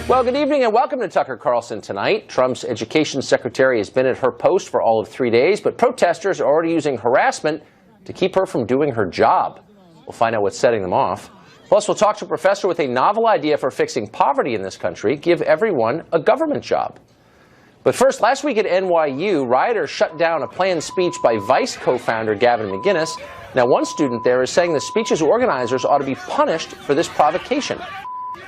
Well, good evening and welcome to Tucker Carlson Tonight. Trump's education secretary has been at her post for all of 3 days, but protesters are already using harassment to keep her from doing her job. We'll find out what's setting them off. Plus, we'll talk to a professor with a novel idea for fixing poverty in this country: give everyone a government job. But first, last week at NYU, rioters shut down a planned speech by Vice co-founder Gavin McInnes. Now, one student there is saying the speech's organizers ought to be punished for this provocation.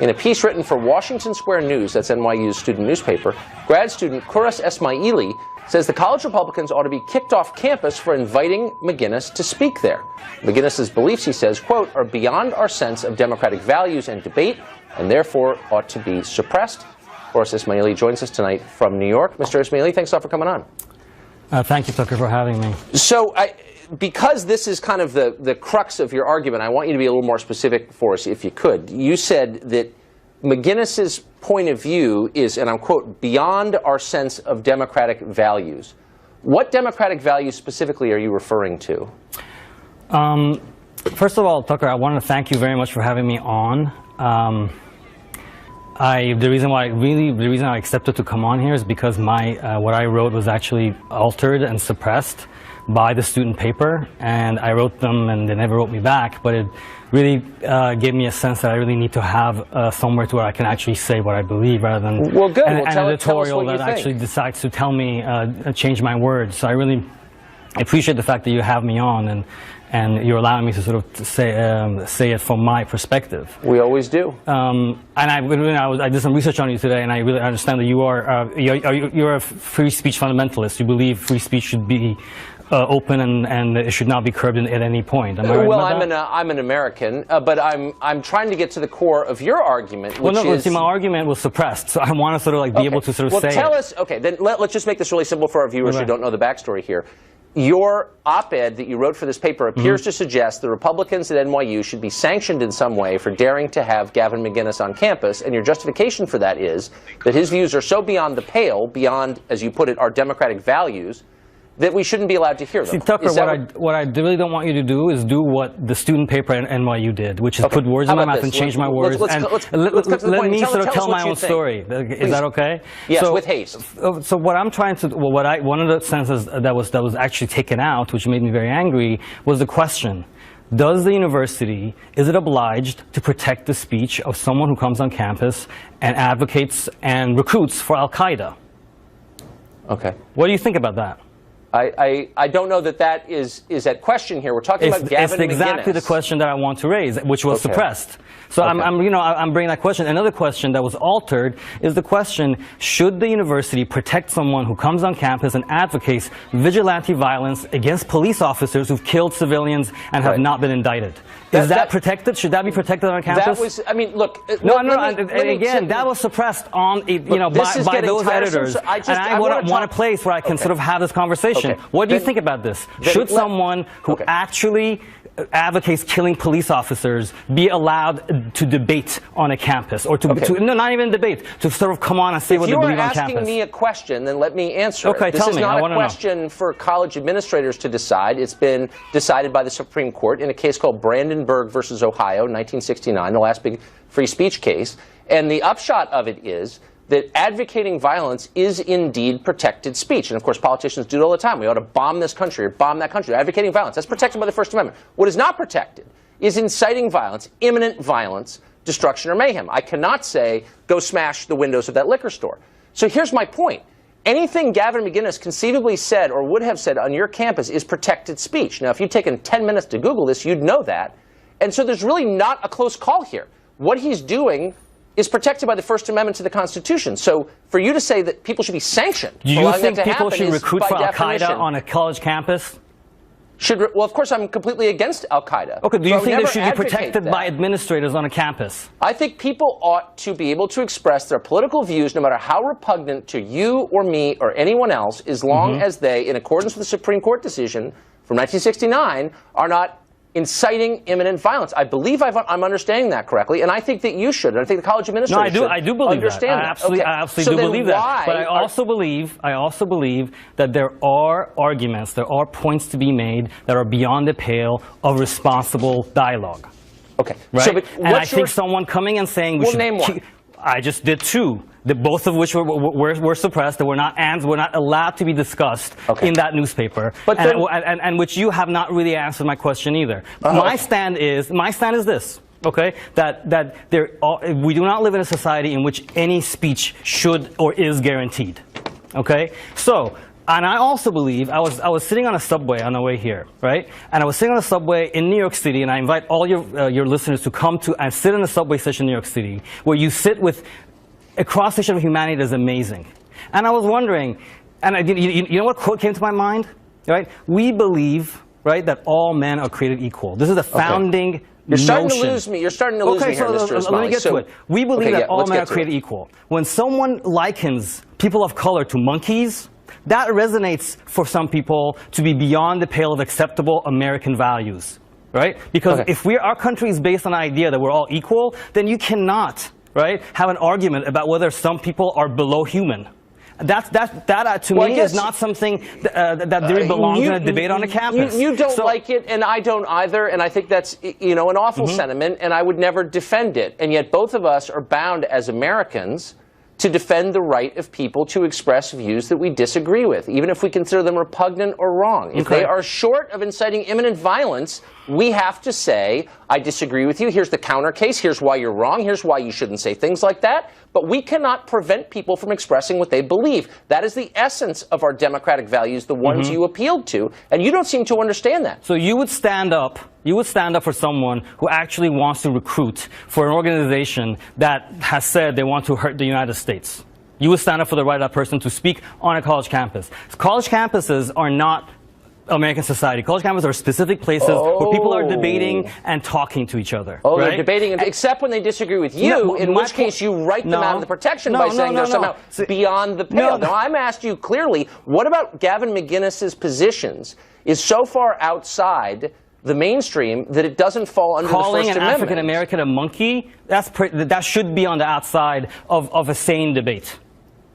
In a piece written for Washington Square News, that's NYU's student newspaper, grad student Kuras Esmaili says the college Republicans ought to be kicked off campus for inviting McInnes to speak there. McInnes's beliefs, he says, quote, are beyond our sense of democratic values and debate, and therefore ought to be suppressed. Kuras Esmaili joins us tonight from New York. Mr. Esmaili, thanks a lot for coming on. Thank you, Tucker, for having me. So, because this is kind of the crux of your argument, I want you to be a little more specific for us, if you could. You said that McInnes's point of view is, and I'm quote, beyond our sense of democratic values. What democratic values specifically are you referring to? First of all, Tucker, I want to thank you very much for having me on. The reason I accepted to come on here is because what I wrote was actually altered and suppressed by the student paper, and I wrote them and they never wrote me back, but it really gave me a sense that I really need to have somewhere to where I can actually say what I believe rather than well, good. an editorial that actually decides to tell me, change my words. So I really appreciate the fact that you have me on and you're allowing me to sort of say it from my perspective. We always do. And I did some research on you today, and I really understand that you're a free speech fundamentalist. You believe free speech should be open and it should not be curbed at any point. Am I right about that? I'm an American, but I'm trying to get to the core of your argument, which is... See, my argument was suppressed, so I want to sort of like be able to sort of say tell us, okay, then let's just make this really simple for our viewers who don't know the backstory here. Your op-ed that you wrote for this paper appears to suggest the Republicans at NYU should be sanctioned in some way for daring to have Gavin McInnes on campus, and your justification for that is that his views are so beyond the pale, beyond, as you put it, our democratic values, that we shouldn't be allowed to hear them. See, Tucker, what I really don't want you to do is do what the student paper at NYU did, which is put words in my mouth and change my words. Let me sort of tell my own story. Is that okay? Yes, with haste. So what I'm trying to, one of the sentences that was actually taken out, which made me very angry, was the question: does the university, is it obliged to protect the speech of someone who comes on campus and advocates and recruits for Al-Qaeda? Okay. What do you think about that? I don't know that is at question here. We're talking about Gavin McInnes. It's exactly the question that I want to raise, which was suppressed. So I'm bringing that question. Another question that was altered is the question: should the university protect someone who comes on campus and advocates vigilante violence against police officers who've killed civilians and have not been indicted? Is that protected? Should that be protected on campus? That was, I mean, look. That was suppressed on, by those editors. And I want a place where I can sort of have this conversation. What do you think about this? Should someone who actually advocates killing police officers be allowed to debate on a campus, or no, not even debate, to sort of come on and say what they believe on campus? If you are asking me a question, then let me answer it. Okay, tell me. This is not a question for college administrators to decide. It's been decided by the Supreme Court in a case called Brandenburg versus Ohio, 1969, the last big free speech case. And the upshot of it is that advocating violence is indeed protected speech. And of course, politicians do it all the time. We ought to bomb this country or bomb that country. Advocating violence, that's protected by the First Amendment. What is not protected is inciting violence, imminent violence, destruction, or mayhem. I cannot say, go smash the windows of that liquor store. So here's my point. Anything Gavin McInnes conceivably said or would have said on your campus is protected speech. Now, if you'd taken 10 minutes to Google this, you'd know that. And so there's really not a close call here. What he's doing is protected by the First Amendment to the Constitution. So for you to say that people should be sanctioned, do you think people should recruit for Al-Qaeda on a college campus? Well, of course, I'm completely against Al-Qaeda. Okay, do you think they should be protected by administrators on a campus? I think people ought to be able to express their political views, no matter how repugnant to you or me or anyone else, as long as they, in accordance with the Supreme Court decision from 1969, are not inciting imminent violence. I believe I'm understanding that correctly, and I think that you should. And I think the college administrators should. I do believe understand that. I absolutely do believe that. But I also believe that there are arguments, there are points to be made that are beyond the pale of responsible dialogue. Okay. Right? And I think someone coming and saying we should name one. I just did two, both of which were suppressed, that were not allowed to be discussed in that newspaper, and which you have not really answered my question either. My stand is this. Okay, that we do not live in a society in which any speech should or is guaranteed. Okay, so. And I also believe, I was sitting on a subway on the way here, right? And I was sitting on a subway in New York City, and I invite all your listeners to come to and sit in the subway station in New York City, where you sit with a cross-section of humanity that is amazing. And I was wondering, and you know what quote came to my mind? Right? We believe, right, that all men are created equal. This is a founding You're starting to lose me. You're starting to lose me here, Mr. Ismaili. Let me get to it. We believe that all men are created equal. When someone likens people of color to monkeys, that resonates for some people to be beyond the pale of acceptable American values, right? Because if our country is based on the idea that we're all equal, then you cannot, right, have an argument about whether some people are below human. That to me is not something that really belongs in a debate on a campus. You don't like it, and I don't either, and I think that's an awful sentiment, and I would never defend it. And yet both of us are bound as Americans to defend the right of people to express views that we disagree with, even if we consider them repugnant or wrong. If they are short of inciting imminent violence, we have to say, I disagree with you, here's the counter case, here's why you're wrong, here's why you shouldn't say things like that. But we cannot prevent people from expressing what they believe. That is the essence of our democratic values, the ones you appealed to, and you don't seem to understand that. So you would stand up for someone who actually wants to recruit for an organization that has said they want to hurt the United States. You would stand up for the right of that person to speak on a college campus. College campuses are not American society. College campuses are specific places where people are debating and talking to each other. They're debating, except when they disagree with you, in which case you write them out of the protection by saying they're somehow beyond the pale. Now, I'm asked you clearly, what about Gavin McInnes's positions is so far outside the mainstream that it doesn't fall under the First Amendment? Calling an African American a monkey, that should be on the outside of a sane debate.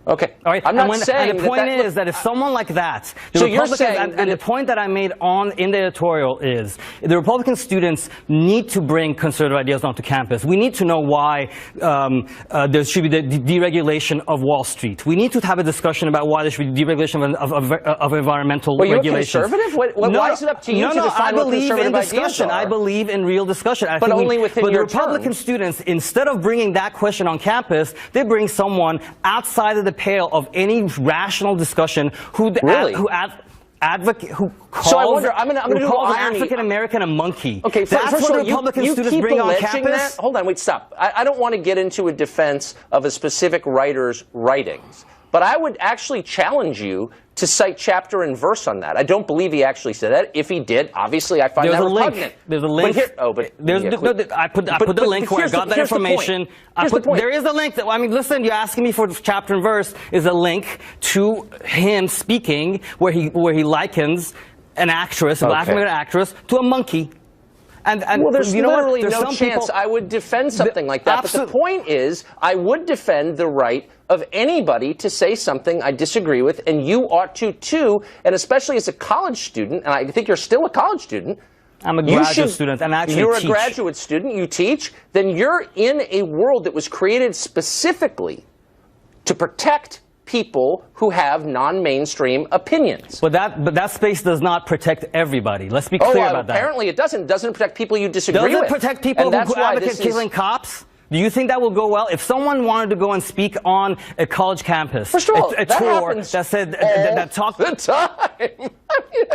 Okay. All right. I'm not saying and the point is that if someone like that, the point that I made in the editorial is the Republican students need to bring conservative ideas onto campus. We need to know why there should be the deregulation of Wall Street. We need to have a discussion about why there should be deregulation of environmental regulations. Are you a conservative? Why is it up to you to define what conservative ideas are? I believe in real discussion. But only within your terms. But the Republican students, instead of bringing that question on campus, they bring someone outside of the pale of any rational discussion who calls an African American a monkey. Okay, that's what the Republican students bring on campus. Hold on, wait, stop. I don't want to get into a defense of a specific writer's writings, but I would actually challenge you to cite chapter and verse on that. I don't believe he actually said that. If he did, obviously I find that repugnant. There's a link. I put the link where I got that information. There is a link. I mean, listen, you're asking me for chapter and verse. Is a link to him speaking where he likens an actress, a black American actress, to a monkey. Well, there's literally no chance I would defend something like that. But the point is, I would defend the right of anybody to say something I disagree with, and you ought to too, and especially as a college student, and I think you're still a college student. I'm a graduate student, and I actually You're teach. a graduate student, you teach, then you're in a world that was created specifically to protect people who have non-mainstream opinions. But that space does not protect everybody. Let's be clear about that. Apparently it doesn't. It doesn't protect people you disagree with. Does it protect people who advocate killing cops? Do you think that will go well? If someone wanted to go and speak on a college campus, first of all, a tour that said that talked the time.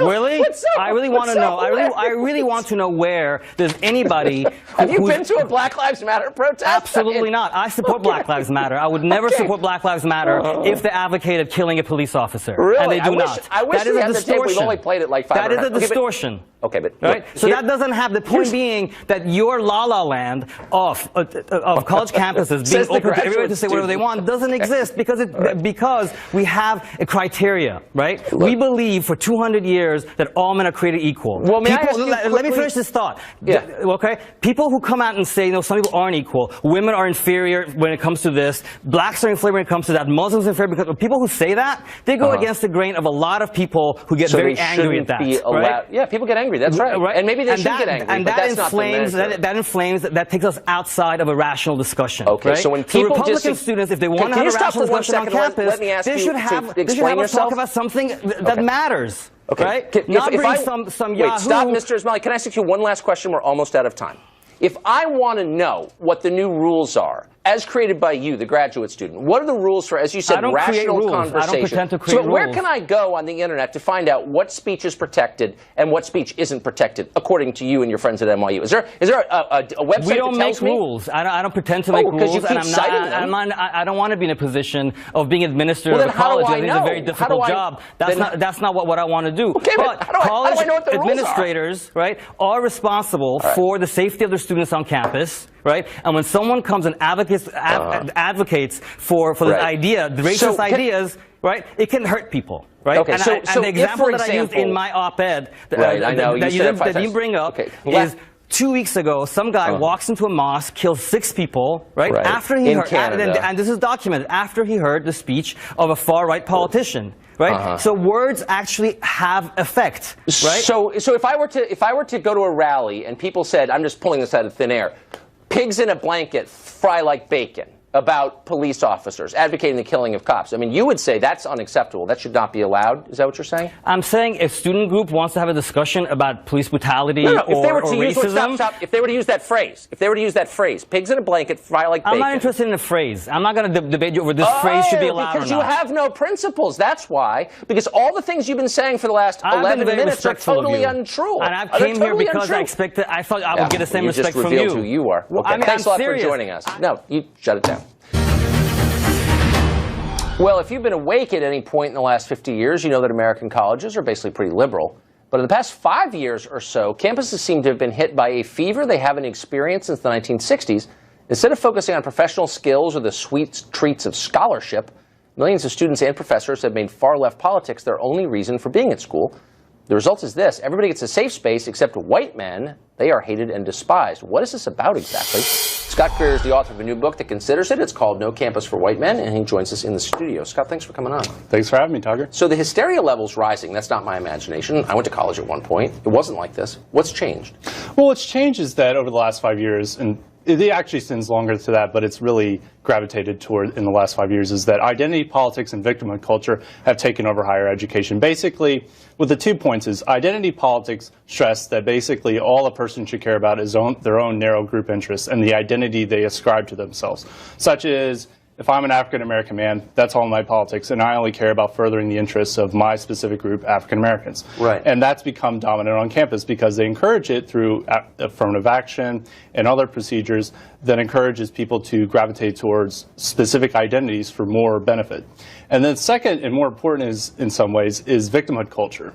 Really? I really want to know. I really want to know where there's anybody. Have you been to a Black Lives Matter protest? Absolutely not. I support Black Lives Matter. I would never support Black Lives Matter if they advocated killing a police officer. Really? And they do not. I wish we had the tape. We've only played it like 5 That is a distortion. Okay, but right. So that doesn't have the point being that your la-la land of college campuses being open to everybody to say whatever they want doesn't exist because we have a criteria, right? Look. We believe for 200 years that all men are created equal. Well, let me finish this thought. Yeah. Okay. People who come out and say, no, some people aren't equal. Women are inferior when it comes to this. Blacks are inferior when it comes to that. Muslims are inferior because people who say that, they go against the grain of a lot of people who get very angry at that. Yeah, people get angry angry. That's right. And maybe they should get angry. And but that that's inflames. That inflames. That takes us outside of a rational discussion. Okay. Right? So when people Republican students, if they want to have a rational discussion on campus, they should have us talk about something that matters. Okay. Right? Not bring some Yahoo. Wait, stop, Mr. Ismaili. Can I ask you one last question? We're almost out of time. If I want to know what the new rules are, as created by you, the graduate student, what are the rules for, as you said, rational conversation? I don't pretend to create rules. So where can I go on the internet to find out what speech is protected and what speech isn't protected, according to you and your friends at NYU? Is there a website We don't that tells make me? rules. I don't pretend to make rules, you keep and I don't want to be in a position of being administrator of a college. I think it's a very difficult job. That's not what I want to do. Okay, but how do I know what the rules are? Administrators, right, are responsible for the safety of their students on campus. Right, and when someone comes and advocates for this idea, the racist ideas, right, it can hurt people, right? Okay, and so the example that I used in my op-ed that you bring up is 2 weeks ago, some guy walks into a mosque, kills 6 people, right? After he heard, and this is documented, after he heard the speech of a far-right politician. Right, so words actually have effect, right? So if I were to go to a rally and people said, I'm just pulling this out of thin air, pigs in a blanket fry like bacon, about police officers advocating the killing of cops. I mean, you would say that's unacceptable. That should not be allowed. Is that what you're saying? I'm saying if student group wants to have a discussion about police brutality or racism. If they were to use that phrase, pigs in a blanket fry like bacon. I'm not interested in the phrase. I'm not going to debate you over this phrase should be allowed or not. Because you have no principles. That's why. Because all the things you've been saying for the last 11 minutes are totally untrue. And I came here because I thought I would get the same respect from you. You just revealed who you are. Well, okay, thanks a lot for joining us. No, you shut it down. Well, if you've been awake at any point in the last 50 years, you know that American colleges are basically pretty liberal. But in the past 5 years or so, campuses seem to have been hit by a fever they haven't experienced since the 1960s. Instead of focusing on professional skills or the sweet treats of scholarship, millions of students and professors have made far-left politics their only reason for being at school. The result is this: everybody gets a safe space except white men. They are hated and despised. What is this about exactly? Scott Greer is the author of a new book that considers it. It's called No Campus for White Men, and he joins us in the studio. Scott, thanks for coming on. Thanks for having me, Tugger. So the hysteria level's rising. That's not my imagination. I went to college at one point. It wasn't like this. What's changed? Well, what's changed is that over the last 5 years, and it actually extends longer to that, but it's really gravitated toward in the last 5 years, is that identity politics and victimhood culture have taken over higher education. Basically, with the 2 points is identity politics stress that basically all a person should care about is their own narrow group interests and the identity they ascribe to themselves, such as, if I'm an African-American man, that's all my politics, and I only care about furthering the interests of my specific group, African-Americans. Right. And that's become dominant on campus because they encourage it through affirmative action and other procedures that encourages people to gravitate towards specific identities for more benefit. And then second, and more important is, in some ways, is victimhood culture,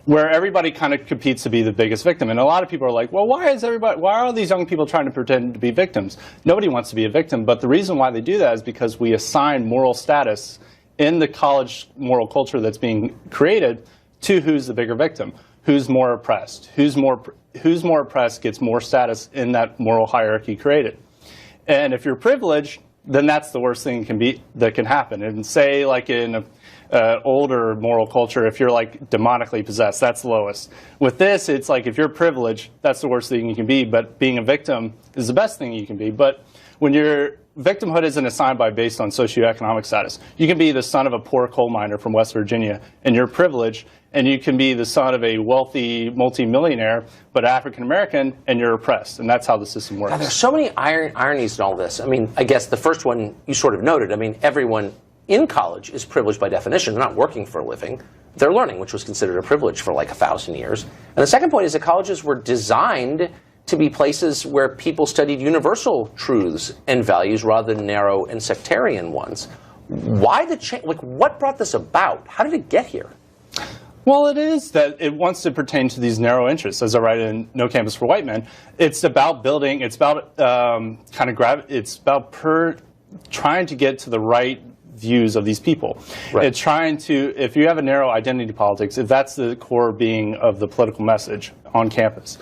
where everybody kind of competes to be the biggest victim. And a lot of people are like, well, why are all these young people trying to pretend to be victims? Nobody wants to be a victim, but the reason why they do that is because we assign moral status in the college moral culture that's being created to who's the bigger victim, who's more oppressed, who's more oppressed gets more status in that moral hierarchy created. And if you're privileged, then that's the worst thing that can happen. And say, like in older moral culture, if you're like demonically possessed, that's the lowest. With this, it's like if you're privileged, that's the worst thing you can be, but being a victim is the best thing you can be. But when your victimhood isn't assigned based on socioeconomic status, you can be the son of a poor coal miner from West Virginia, and you're privileged, and you can be the son of a wealthy multimillionaire, but African-American, and you're oppressed. And that's how the system works. Now, there's so many ironies in all this. I mean, I guess the first one you sort of noted. I mean, everyone in college is privileged by definition. They're not working for a living. They're learning, which was considered a privilege for like 1,000 years. And the second point is that colleges were designed to be places where people studied universal truths and values rather than narrow and sectarian ones. Why the change? Like, what brought this about? How did it get here? Well, it is that it wants to pertain to these narrow interests, as I write in No Campus for White Men. It's about building. It's about It's about trying to get to the right views of these people. Right. It's trying to, if you have a narrow identity politics, if that's the core being of the political message on campus,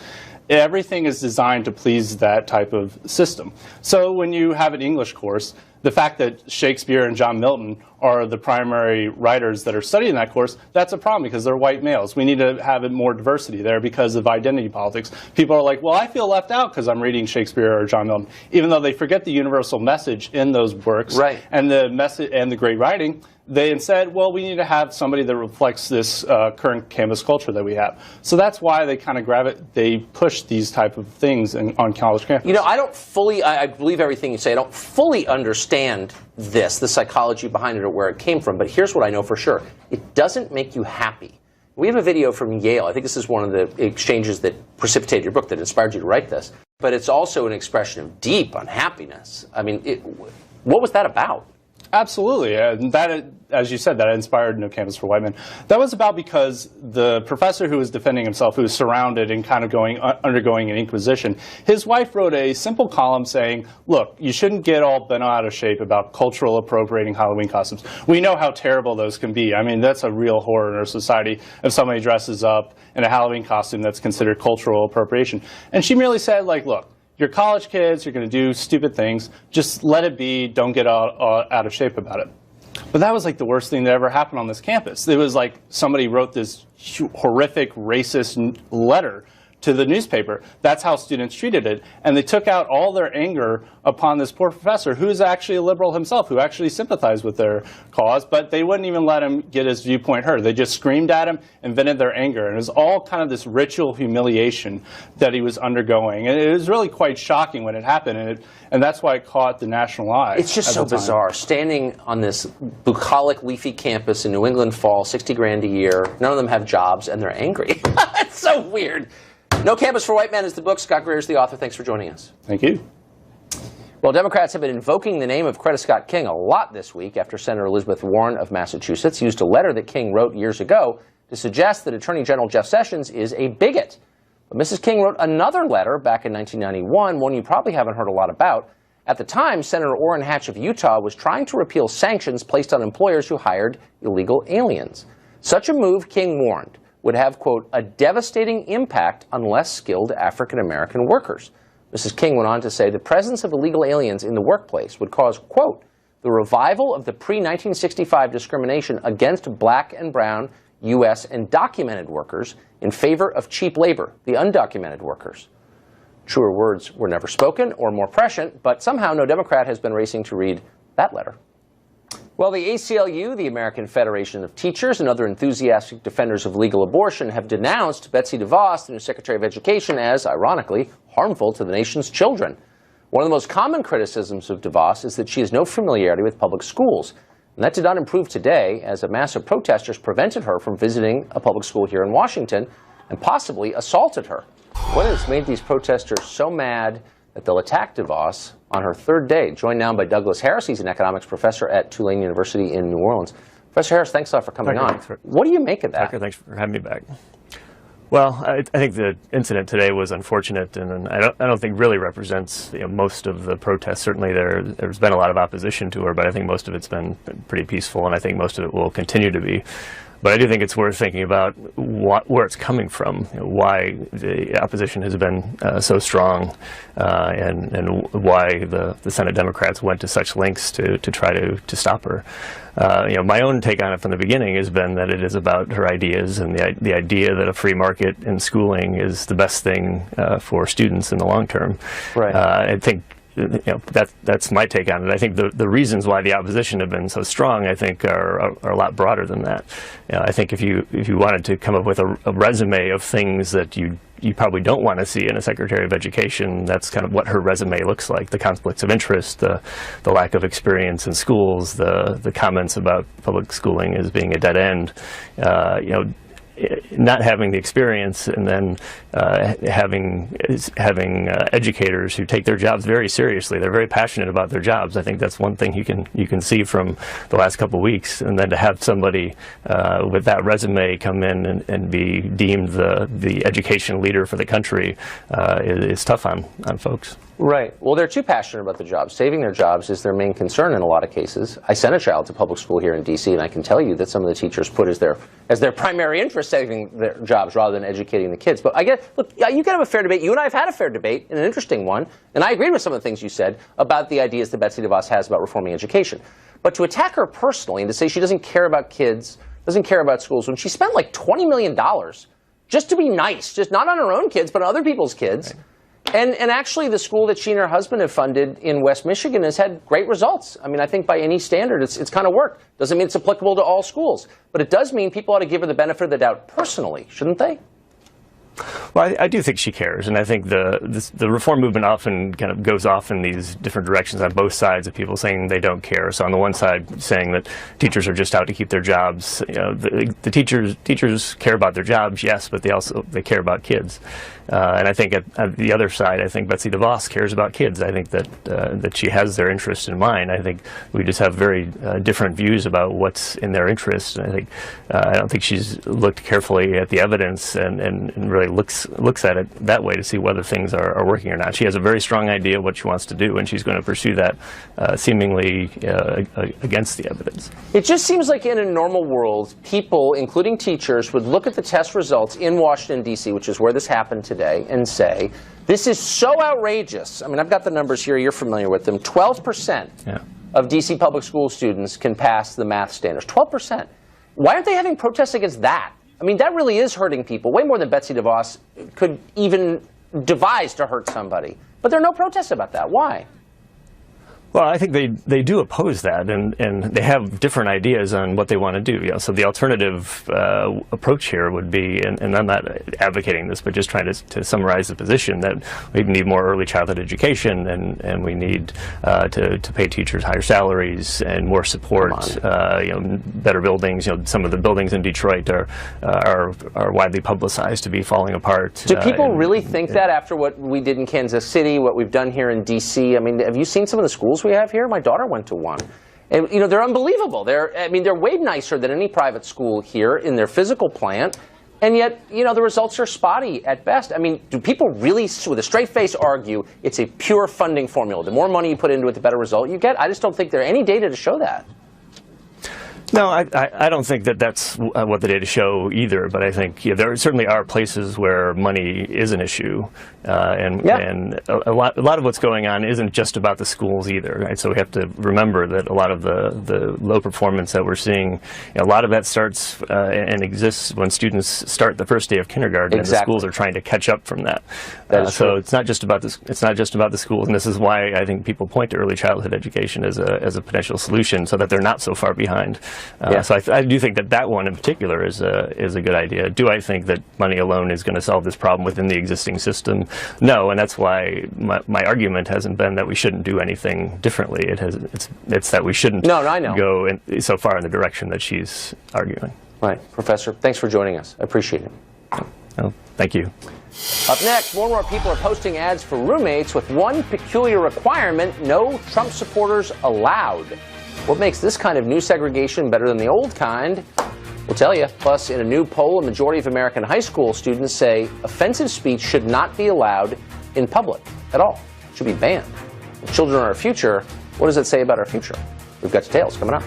everything is designed to please that type of system. So when you have an English course, The fact that Shakespeare and John Milton are the primary writers that are studying that course, that's a problem because they're white males. We need to have more diversity there because of identity politics. People are like, well, I feel left out because I'm reading Shakespeare or John Milton, even though they forget the universal message in those works and the message and the great writing. They instead, well, we need to have somebody that reflects this current campus culture that we have. So that's why they kind of they push these type of things on college campus. You know, I don't fully, I believe everything you say. I don't fully understand the psychology behind it or where it came from. But here's what I know for sure. It doesn't make you happy. We have a video from Yale. I think this is one of the exchanges that precipitated your book, that inspired you to write this. But it's also an expression of deep unhappiness. I mean, what was that about? Absolutely. And that, as you said, that inspired No Campus for White Men. That was about because the professor who was defending himself, who was surrounded and kind of undergoing an inquisition, his wife wrote a simple column saying, look, you shouldn't get all bent out of shape about cultural appropriating Halloween costumes. We know how terrible those can be. I mean, that's a real horror in our society if somebody dresses up in a Halloween costume that's considered cultural appropriation. And she merely said, like, look, you're college kids, you're going to do stupid things, just let it be, don't get out of shape about it. But that was like the worst thing that ever happened on this campus. It was like somebody wrote this horrific racist letter to the newspaper. That's how students treated it. And they took out all their anger upon this poor professor, who is actually a liberal himself, who actually sympathized with their cause, but they wouldn't even let him get his viewpoint heard. They just screamed at him and vented their anger. And it was all kind of this ritual humiliation that he was undergoing. And it was really quite shocking when it happened. And that's why it caught the national eye. It's just so bizarre. Standing on this bucolic, leafy campus in New England fall, 60 grand a year, none of them have jobs, and they're angry. It's so weird. No Campus for White Men is the book. Scott Greer is the author. Thanks for joining us. Thank you. Well, Democrats have been invoking the name of Coretta Scott King a lot this week after Senator Elizabeth Warren of Massachusetts used a letter that King wrote years ago to suggest that Attorney General Jeff Sessions is a bigot. But Mrs. King wrote another letter back in 1991, one you probably haven't heard a lot about. At the time, Senator Orrin Hatch of Utah was trying to repeal sanctions placed on employers who hired illegal aliens. Such a move, King warned, would have, quote, a devastating impact on less skilled African-American workers. Mrs. King went on to say the presence of illegal aliens in the workplace would cause, quote, the revival of the pre-1965 discrimination against black and brown U.S. and documented workers in favor of cheap labor, the undocumented workers. Truer words were never spoken or more prescient, but somehow no Democrat has been racing to read that letter. Well, the ACLU, the American Federation of Teachers, and other enthusiastic defenders of legal abortion have denounced Betsy DeVos, the new Secretary of Education, as, ironically, harmful to the nation's children. One of the most common criticisms of DeVos is that she has no familiarity with public schools. And that did not improve today, as a mass of protesters prevented her from visiting a public school here in Washington and possibly assaulted her. What has made these protesters so mad that they'll attack DeVos on her third day? Joined now by Douglas Harris. He's an economics professor at Tulane University in New Orleans. Professor Harris, thanks a lot for coming on. What do you make of that? Tucker, thanks for having me back. Well, I think the incident today was unfortunate, and I don't think really represents most of the protests. Certainly there's been a lot of opposition to her, but I think most of it's been pretty peaceful, and I think most of it will continue to be. But I do think it's worth thinking about where it's coming from, why the opposition has been so strong, and why the Senate Democrats went to such lengths to try to stop her. My own take on it from the beginning has been that it is about her ideas, and the idea that a free market in schooling is the best thing for students in the long term. Right. I think that's my take on it. I think the reasons why the opposition have been so strong, I think, are a lot broader than that. I think if you wanted to come up with a resume of things that you probably don't want to see in a Secretary of Education, that's kind of what her resume looks like: the conflicts of interest, the lack of experience in schools, the comments about public schooling as being a dead end. Not having the experience, and then having educators who take their jobs very seriously. They're very passionate about their jobs. I think that's one thing you can see from the last couple of weeks. And then to have somebody with that resume come in and be deemed the education leader for the country is tough on folks. Right. Well, they're too passionate about the jobs. Saving their jobs is their main concern in a lot of cases. I sent a child to public school here in D.C., and I can tell you that some of the teachers put as their primary interest saving their jobs rather than educating the kids. But look, you can have a fair debate. You and I have had a fair debate, and an interesting one, and I agreed with some of the things you said about the ideas that Betsy DeVos has about reforming education. But to attack her personally and to say she doesn't care about kids, doesn't care about schools, when she spent like $20 million just to be nice, just not on her own kids, but on other people's kids. Right. And actually, the school that she and her husband have funded in West Michigan has had great results. I mean, I think by any standard, it's kind of worked. Doesn't mean it's applicable to all schools. But it does mean people ought to give her the benefit of the doubt personally, shouldn't they? Well, I do think she cares, and I think the reform movement often kind of goes off in these different directions on both sides of people saying they don't care. So on the one side, saying that teachers are just out to keep their jobs. You know, the teachers care about their jobs, yes, but they care about kids. And I think at the other side, I think Betsy DeVos cares about kids. I think that she has their interest in mind. I think we just have very different views about what's in their interest. And I don't think she's looked carefully at the evidence and really looks at it that way to see whether things are working or not. She has a very strong idea of what she wants to do, and she's going to pursue that seemingly against the evidence. It just seems like in a normal world, people, including teachers, would look at the test results in Washington, D.C., which is where this happened today, and say, this is so outrageous. I mean, I've got the numbers here. You're familiar with them. 12% of D.C. public school students can pass the math standards. 12%. Why aren't they having protests against that? I mean, that really is hurting people, way more than Betsy DeVos could even devise to hurt somebody. But there are no protests about that. Why? Well, I think they do oppose that, and they have different ideas on what they want to do. You know, so the alternative approach here would be, and I'm not advocating this, but just trying to summarize the position, that we need more early childhood education, and we need to pay teachers higher salaries and more support. Better buildings. You know, some of the buildings in Detroit are widely publicized to be falling apart. Do people really think that after what we did in Kansas City, what we've done here in D.C.? I mean, have you seen some of the schools we have here? My daughter went to one. And, you know, they're unbelievable. They're way nicer than any private school here in their physical plant. And yet, you know, the results are spotty at best. I mean, do people really, with a straight face, argue it's a pure funding formula? The more money you put into it, the better result you get? I just don't think there are any data to show that. No, I don't think that's what the data show either, but I think there certainly are places where money is an issue, and a lot of what's going on isn't just about the schools either, right? So we have to remember that a lot of the low performance that we're seeing, a lot of that starts and exists when students start the first day of kindergarten, and the schools are trying to catch up from that. So it's not just about the schools, and this is why I think people point to early childhood education as a potential solution, so that they're not so far behind. So I do think that one in particular is a good idea. Do I think that money alone is going to solve this problem within the existing system? No, and that's why my argument hasn't been that we shouldn't do anything differently. It's that we shouldn't go so far in the direction that she's arguing. Right. Professor, thanks for joining us. I appreciate it. Oh, thank you. Up next, more and more people are posting ads for roommates with one peculiar requirement: no Trump supporters allowed. What makes this kind of new segregation better than the old kind? We'll tell you. Plus, in a new poll, a majority of American high school students say offensive speech should not be allowed in public at all. It should be banned. If children are our future, what does it say about our future? We've got details coming up.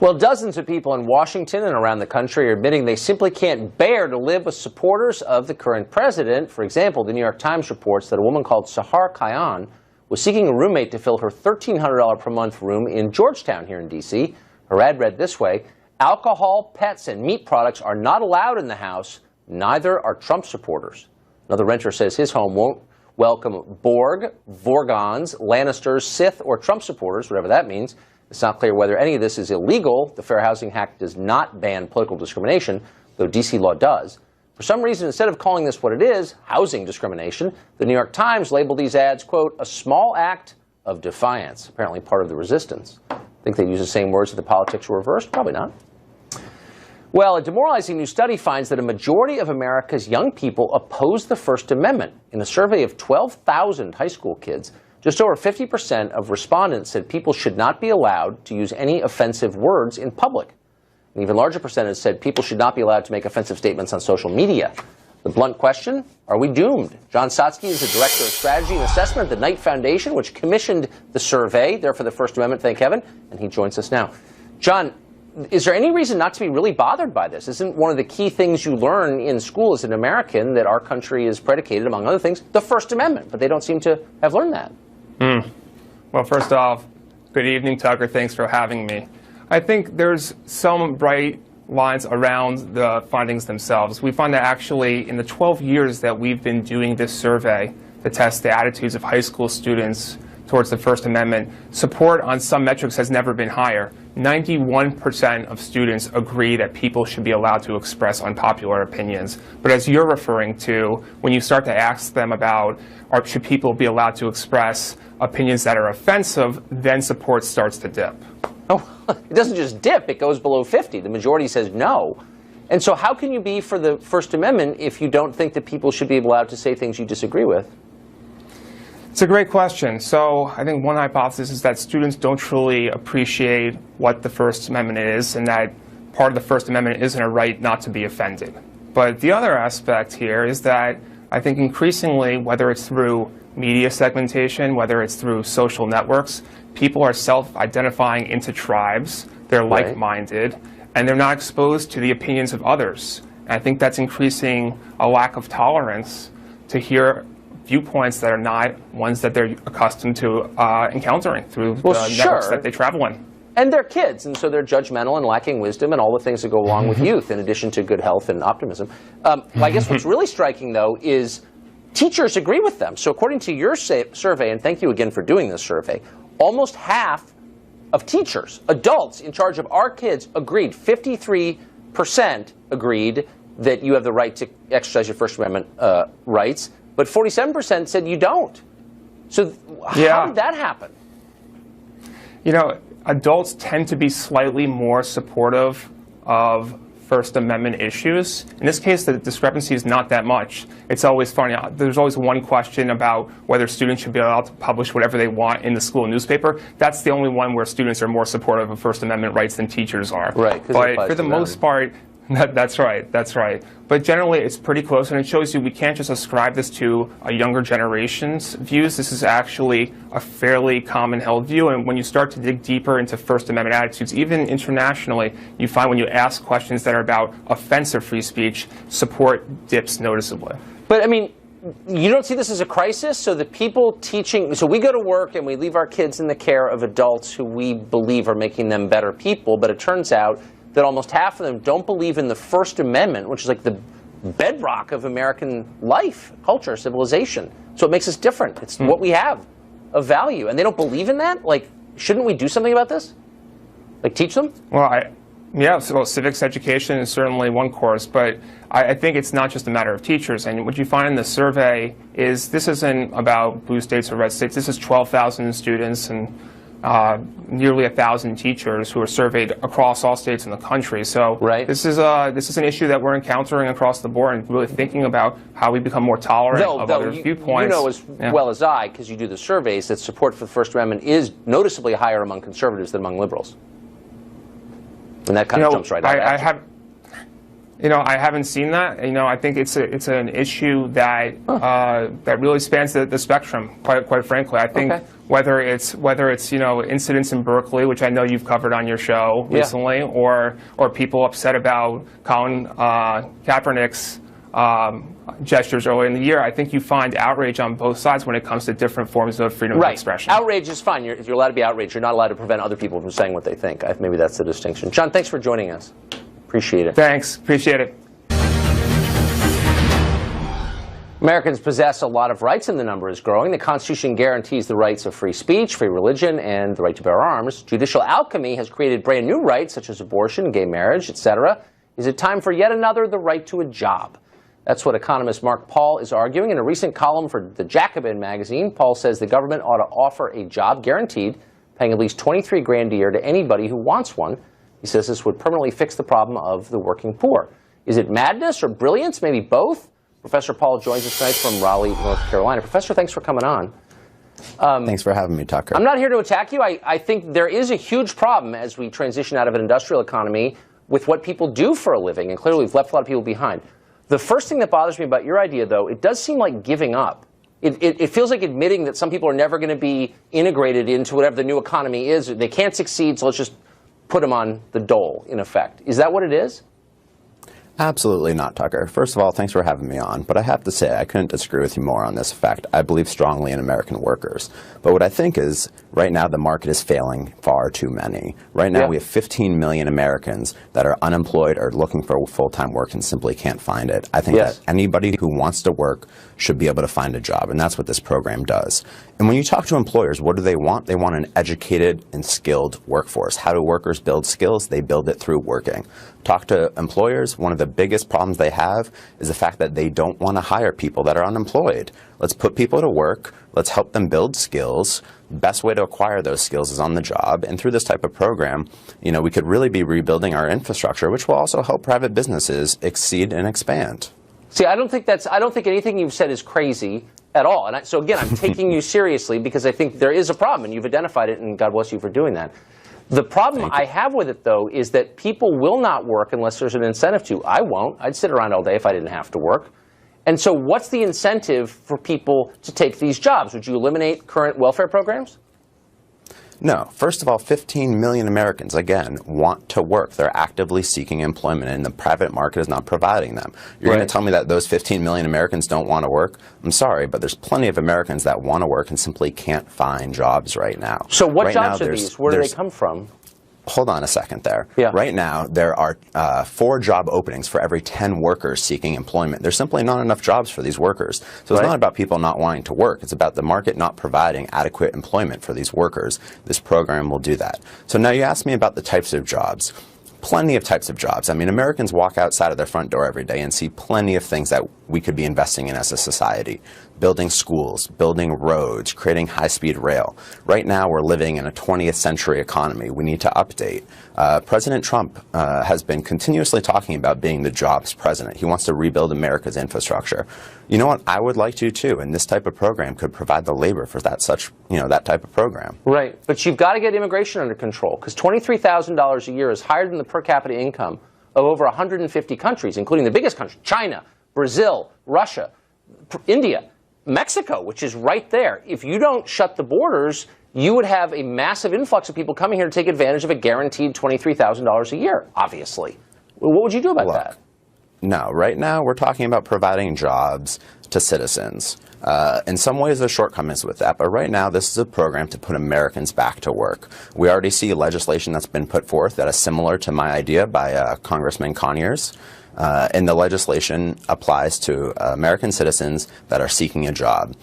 Well, dozens of people in Washington and around the country are admitting they simply can't bear to live with supporters of the current president. For example, the New York Times reports that a woman called Sahar Khayan was seeking a roommate to fill her $1,300 per month room in Georgetown here in D.C. Her ad read this way: alcohol, pets, and meat products are not allowed in the house. Neither are Trump supporters. Another renter says his home won't welcome Borg, Vorgons, Lannisters, Sith, or Trump supporters, whatever that means. It's not clear whether any of this is illegal. The Fair Housing Act does not ban political discrimination, though D.C. law does. For some reason, instead of calling this what it is, housing discrimination, the New York Times labeled these ads, quote, a small act of defiance, apparently part of the resistance. Think they'd use the same words if the politics were reversed? Probably not. Well, a demoralizing new study finds that a majority of America's young people oppose the First Amendment. In a survey of 12,000 high school kids, just over 50% of respondents said people should not be allowed to use any offensive words in public. An even larger percentage said people should not be allowed to make offensive statements on social media. The blunt question, are we doomed? John Sotsky is the Director of Strategy and Assessment at the Knight Foundation, which commissioned the survey there for the First Amendment, thank heaven, and he joins us now. John, is there any reason not to be really bothered by this? Isn't one of the key things you learn in school as an American that our country is predicated, among other things, the First Amendment? But they don't seem to have learned that. Well, first off, good evening, Tucker. Thanks for having me. I think there's some bright lines around the findings themselves. We find that actually in the 12 years that we've been doing this survey to test the attitudes of high school students towards the First Amendment, support on some metrics has never been higher. 91% of students agree that people should be allowed to express unpopular opinions. But as you're referring to, when you start to ask them about, or should people be allowed to express opinions that are offensive, then support starts to dip. Oh, it doesn't just dip, it goes below 50. The majority says no. And so how can you be for the First Amendment if you don't think that people should be allowed to say things you disagree with? It's a great question. So I think one hypothesis is that students don't truly appreciate what the First Amendment is, and that part of the First Amendment isn't a right not to be offended. But the other aspect here is that I think increasingly, whether it's through media segmentation, whether it's through social networks, people are self-identifying into tribes, they're like-minded, and they're not exposed to the opinions of others. And I think that's increasing a lack of tolerance to hear viewpoints that are not ones that they're accustomed to encountering through the networks that they travel in. And they're kids, and so they're judgmental and lacking wisdom and all the things that go along with youth, in addition to good health and optimism. Well, I guess what's really striking, though, is teachers agree with them. So according to your survey, and thank you again for doing this survey, almost half of teachers, adults in charge of our kids, agreed. 53% agreed that you have the right to exercise your First Amendment rights, but 47% said you don't. So how did that happen? You know, adults tend to be slightly more supportive of First Amendment issues. In this case, the discrepancy is not that much. It's always funny. There's always one question about whether students should be allowed to publish whatever they want in the school newspaper. That's the only one where students are more supportive of First Amendment rights than teachers are. Right. But for the most part, that's right. That's right. But generally, it's pretty close, and it shows you we can't just ascribe this to a younger generation's views. This is actually a fairly common held view, and when you start to dig deeper into First Amendment attitudes, even internationally, you find when you ask questions that are about offensive free speech, support dips noticeably. But, I mean, you don't see this as a crisis? So the people teaching, so we go to work and we leave our kids in the care of adults who we believe are making them better people, but it turns out that almost half of them don't believe in the First Amendment, which is like the bedrock of American life, culture, civilization. So it makes us different. It's what we have of value. And they don't believe in that? Like, shouldn't we do something about this? Like, teach them? Well, civics education is certainly one course, but I think it's not just a matter of teachers. And what you find in the survey is this isn't about blue states or red states. This is 12,000 students and nearly 1,000 teachers who are surveyed across all states in the country. So this is an issue that we're encountering across the board, and really thinking about how we become more tolerant of other viewpoints. You know as well as I, because you do the surveys, that support for the First Amendment is noticeably higher among conservatives than among liberals. And that kind of jumps right out at you. I haven't seen that. I think it's an issue that that really spans the spectrum. Quite frankly, I think whether it's incidents in Berkeley, which I know you've covered on your show recently, or people upset about Colin Kaepernick's gestures earlier in the year, I think you find outrage on both sides when it comes to different forms of freedom of expression. Outrage is fine. If you're allowed to be outraged, you're not allowed to prevent other people from saying what they think. Maybe that's the distinction. John, thanks for joining us. Appreciate it. Thanks. Appreciate it. Americans possess a lot of rights, and the number is growing. The Constitution guarantees the rights of free speech, free religion, and the right to bear arms. Judicial alchemy has created brand new rights, such as abortion, gay marriage, etc. Is it time for yet another, the right to a job? That's what economist Mark Paul is arguing. In a recent column for the Jacobin magazine, Paul says the government ought to offer a job guaranteed, paying at least $23 grand a year to anybody who wants one. He says this would permanently fix the problem of the working poor. Is it madness or brilliance? Maybe both? Professor Paul joins us tonight from Raleigh, North Carolina. Professor, thanks for coming on. Thanks for having me, Tucker. I'm not here to attack you. I think there is a huge problem as we transition out of an industrial economy with what people do for a living, and clearly we've left a lot of people behind. The first thing that bothers me about your idea, though, it does seem like giving up. It feels like admitting that some people are never going to be integrated into whatever the new economy is. They can't succeed, so let's just put them on the dole, in effect. Is that what it is? Absolutely not, Tucker. First of all, thanks for having me on. But I have to say, I couldn't disagree with you more on this fact. I believe strongly in American workers. But what I think is, right now, the market is failing far too many. Right now, we have 15 million Americans that are unemployed or looking for full-time work and simply can't find it. I think that anybody who wants to work should be able to find a job, and that's what this program does. And when you talk to employers, what do they want? They want an educated and skilled workforce. How do workers build skills? They build it through working. Talk to employers, one of the biggest problems they have is the fact that they don't want to hire people that are unemployed. Let's put people to work. Let's help them build skills. Best way to acquire those skills is on the job. And through this type of program, we could really be rebuilding our infrastructure, which will also help private businesses exceed and expand. See, I don't think anything you've said is crazy at all. And so again, I'm taking you seriously because I think there is a problem, and you've identified it, and God bless you for doing that. The problem I have with it, though, is that people will not work unless there's an incentive to. I won't. I'd sit around all day if I didn't have to work. And so what's the incentive for people to take these jobs? Would you eliminate current welfare programs? No. First of all, 15 million Americans, again, want to work. They're actively seeking employment, and the private market is not providing them. You're going to tell me that those 15 million Americans don't want to work? I'm sorry, but there's plenty of Americans that want to work and simply can't find jobs right now. So what jobs are these? Where do they come from? Hold on a second there. Right now, there are 4 job openings for every 10 workers seeking employment. There's simply not enough jobs for these workers. So it's not about people not wanting to work. It's about the market not providing adequate employment for these workers. This program will do that. So now you asked me about the types of jobs. Plenty of types of jobs. I mean, Americans walk outside of their front door every day and see plenty of things that we could be investing in as a society. Building schools, building roads, creating high-speed rail. Right now, we're living in a 20th century economy. We need to update. President Trump has been continuously talking about being the jobs president. He wants to rebuild America's infrastructure. You know what? I would like to, too, and this type of program could provide the labor for that type of program. Right, but you've got to get immigration under control, because $23,000 a year is higher than the per capita income of over 150 countries, including the biggest countries, China, Brazil, Russia, India, Mexico, which is right there. If you don't shut the borders, you would have a massive influx of people coming here to take advantage of a guaranteed $23,000 a year, obviously. What would you do about that? No, right now we're talking about providing jobs to citizens. In some ways, there's shortcomings with that, but right now this is a program to put Americans back to work. We already see legislation that's been put forth that is similar to my idea by Congressman Conyers. And the legislation applies to American citizens that are seeking a job.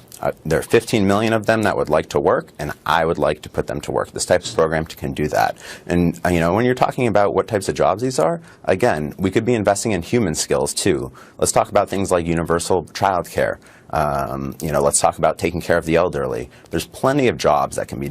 There are 15 million of them that would like to work, and I would like to put them to work. This type of program can do that. And when you're talking about what types of jobs these are, again, we could be investing in human skills too. Let's talk about things like universal child care. Let's talk about taking care of the elderly. There's plenty of jobs that can be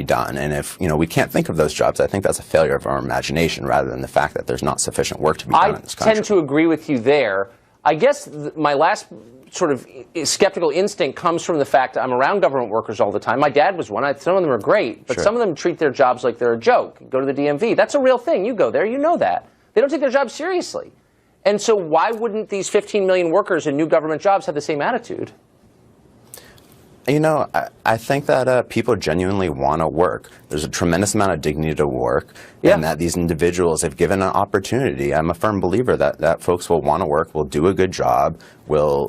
done. And if we can't think of those jobs, I think that's a failure of our imagination rather than the fact that there's not sufficient work to be done in this country. I tend to agree with you there. I guess my last sort of skeptical instinct comes from the fact that I'm around government workers all the time. My dad was one. Some of them are great, but some of them treat their jobs like they're a joke. Go to the DMV. That's a real thing. You go there, you know that. They don't take their jobs seriously. And so why wouldn't these 15 million workers in new government jobs have the same attitude? I think that people genuinely want to work. There's a tremendous amount of dignity to work, and that these individuals, if given an opportunity, I'm a firm believer that folks will want to work, will do a good job, will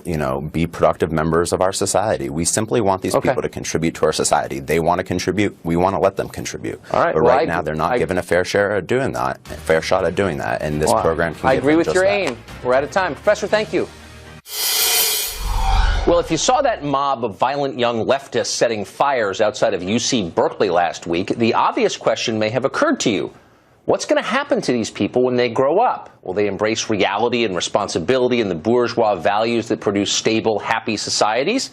be productive members of our society. We simply want these people to contribute to our society. They want to contribute. We want to let them contribute. All right. But right now, they're not given a fair shot at doing that, and this program can I give agree them with just your that. aim. We're out of time. Professor, thank you. Well, if you saw that mob of violent young leftists setting fires outside of UC Berkeley last week, the obvious question may have occurred to you. What's going to happen to these people when they grow up? Will they embrace reality and responsibility and the bourgeois values that produce stable, happy societies?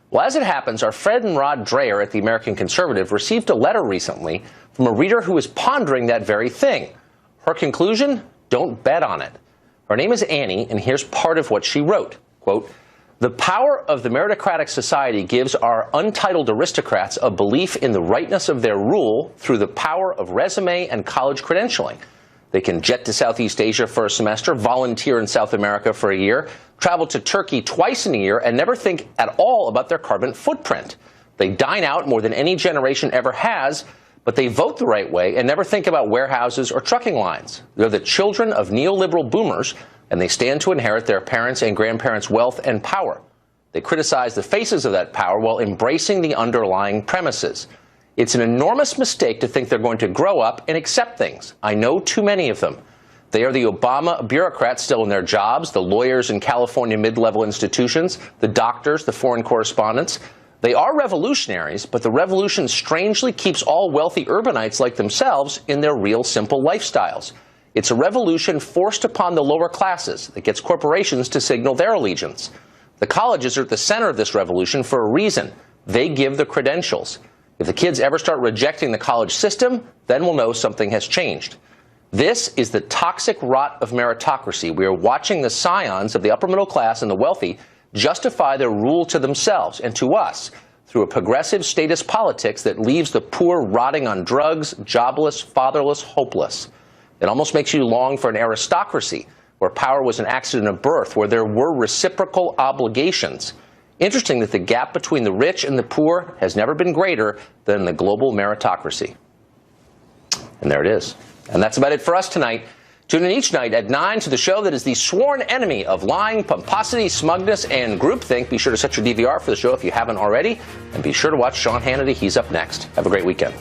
Well, as it happens, our Fred and Rod Dreher at the American Conservative received a letter recently from a reader who is pondering that very thing. Her conclusion? Don't bet on it. Her name is Annie, and here's part of what she wrote. Quote, "The power of the meritocratic society gives our untitled aristocrats a belief in the rightness of their rule through the power of resume and college credentialing. They can jet to Southeast Asia for a semester, volunteer in South America for a year, travel to Turkey twice in a year, and never think at all about their carbon footprint. They dine out more than any generation ever has, but they vote the right way and never think about warehouses or trucking lines. They're the children of neoliberal boomers, and they stand to inherit their parents' and grandparents' wealth and power. They criticize the faces of that power while embracing the underlying premises. It's an enormous mistake to think they're going to grow up and accept things. I know too many of them. They are the Obama bureaucrats still in their jobs, the lawyers in California mid-level institutions, the doctors, the foreign correspondents. They are revolutionaries, but the revolution strangely keeps all wealthy urbanites like themselves in their real simple lifestyles. It's a revolution forced upon the lower classes that gets corporations to signal their allegiance. The colleges are at the center of this revolution for a reason. They give the credentials. If the kids ever start rejecting the college system, then we'll know something has changed. This is the toxic rot of meritocracy. We are watching the scions of the upper middle class and the wealthy justify their rule to themselves and to us through a progressive status politics that leaves the poor rotting on drugs, jobless, fatherless, hopeless. It almost makes you long for an aristocracy where power was an accident of birth, where there were reciprocal obligations. Interesting that the gap between the rich and the poor has never been greater than the global meritocracy. And there it is. And that's about it for us tonight. Tune in each night at 9 to the show that is the sworn enemy of lying, pomposity, smugness, and groupthink. Be sure to set your DVR for the show if you haven't already. And be sure to watch Sean Hannity. He's up next. Have a great weekend.